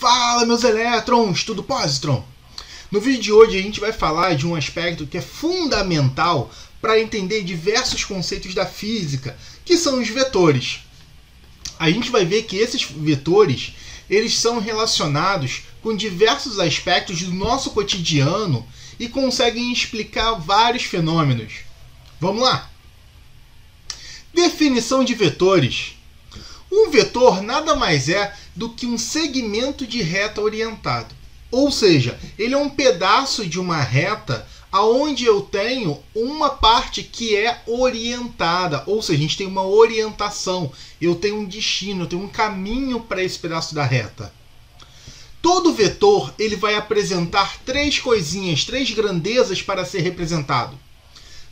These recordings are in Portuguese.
Fala, meus elétrons, tudo positron? No vídeo de hoje a gente vai falar de um aspecto que é fundamental para entender diversos conceitos da física, que são os vetores. A gente vai ver que esses vetores eles são relacionados com diversos aspectos do nosso cotidiano e conseguem explicar vários fenômenos. Vamos lá? Definição de vetores. Um vetor nada mais é do que um segmento de reta orientado. Ou seja, ele é um pedaço de uma reta onde eu tenho uma parte que é orientada. Ou seja, a gente tem uma orientação. Eu tenho um destino, eu tenho um caminho para esse pedaço da reta. Todo vetor ele vai apresentar três coisinhas, três grandezas para ser representado.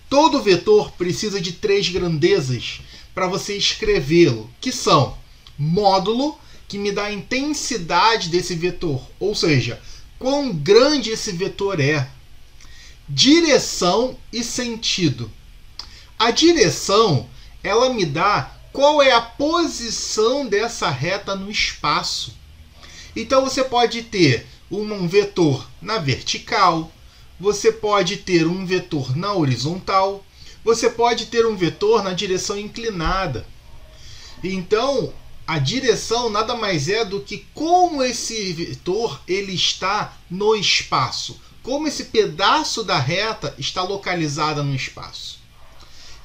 Todo vetor precisa de três grandezas para você escrevê-lo, que são módulo, que me dá a intensidade desse vetor, ou seja, quão grande esse vetor é. Direção e sentido. A direção, ela me dá qual é a posição dessa reta no espaço. Então você pode ter um vetor na vertical, você pode ter um vetor na horizontal, você pode ter um vetor na direção inclinada. Então, a direção nada mais é do que como esse vetor ele está no espaço, como esse pedaço da reta está localizada no espaço.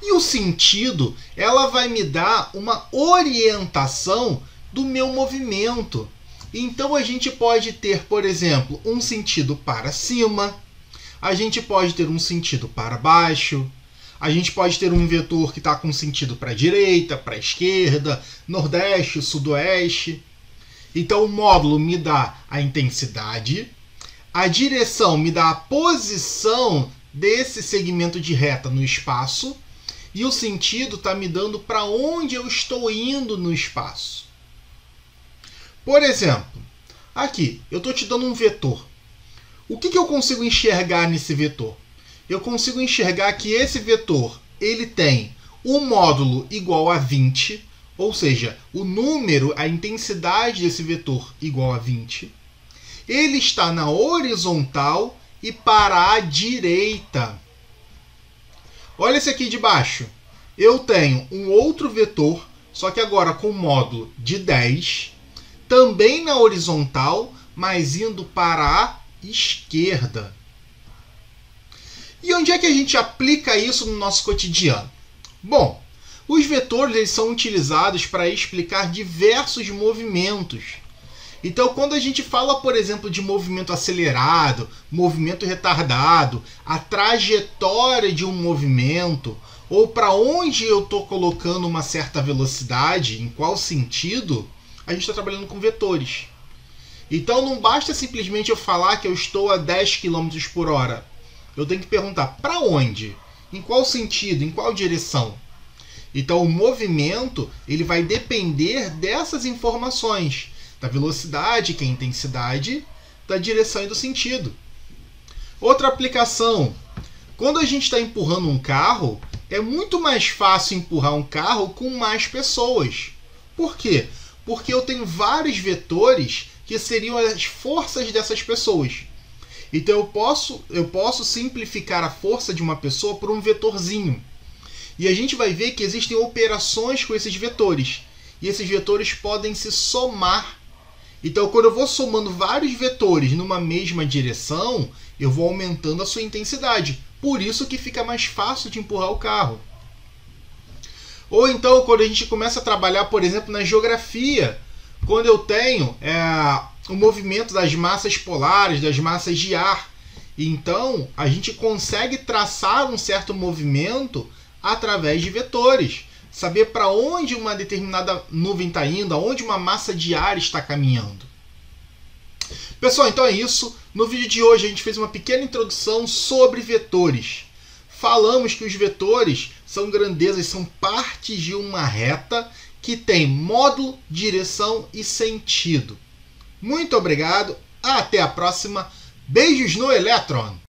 E o sentido, ela vai me dar uma orientação do meu movimento. Então a gente pode ter, por exemplo, um sentido para cima, a gente pode ter um sentido para baixo, a gente pode ter um vetor que está com sentido para a direita, para a esquerda, nordeste, sudoeste. Então o módulo me dá a intensidade, a direção me dá a posição desse segmento de reta no espaço e o sentido está me dando para onde eu estou indo no espaço. Por exemplo, aqui eu estou te dando um vetor. O que eu consigo enxergar nesse vetor? Eu consigo enxergar que esse vetor ele tem um módulo igual a 20, ou seja, o número, a intensidade desse vetor igual a 20. Ele está na horizontal e para a direita. Olha esse aqui de baixo. Eu tenho um outro vetor, só que agora com módulo de 10, também na horizontal, mas indo para a esquerda. E onde é que a gente aplica isso no nosso cotidiano? Bom, os vetores eles são utilizados para explicar diversos movimentos. Então, quando a gente fala, por exemplo, de movimento acelerado, movimento retardado, a trajetória de um movimento, ou para onde eu estou colocando uma certa velocidade, em qual sentido, a gente está trabalhando com vetores. Então, não basta simplesmente eu falar que eu estou a 10 km por hora. Eu tenho que perguntar para onde, em qual sentido, em qual direção. Então o movimento ele vai depender dessas informações, da velocidade, que é a intensidade, da direção e do sentido. Outra aplicação, quando a gente está empurrando um carro, é muito mais fácil empurrar um carro com mais pessoas. Por quê? Porque eu tenho vários vetores que seriam as forças dessas pessoas. Então eu posso simplificar a força de uma pessoa por um vetorzinho. E a gente vai ver que existem operações com esses vetores. E esses vetores podem se somar. Então quando eu vou somando vários vetores numa mesma direção, eu vou aumentando a sua intensidade. Por isso que fica mais fácil de empurrar o carro. Ou então quando a gente começa a trabalhar, por exemplo, na geografia, quando eu tenho o movimento das massas polares, das massas de ar. Então, a gente consegue traçar um certo movimento através de vetores. Saber para onde uma determinada nuvem está indo, aonde uma massa de ar está caminhando. Pessoal, então é isso. No vídeo de hoje a gente fez uma pequena introdução sobre vetores. Falamos que os vetores são grandezas, são partes de uma reta que tem módulo, direção e sentido. Muito obrigado, até a próxima. Beijos no elétron!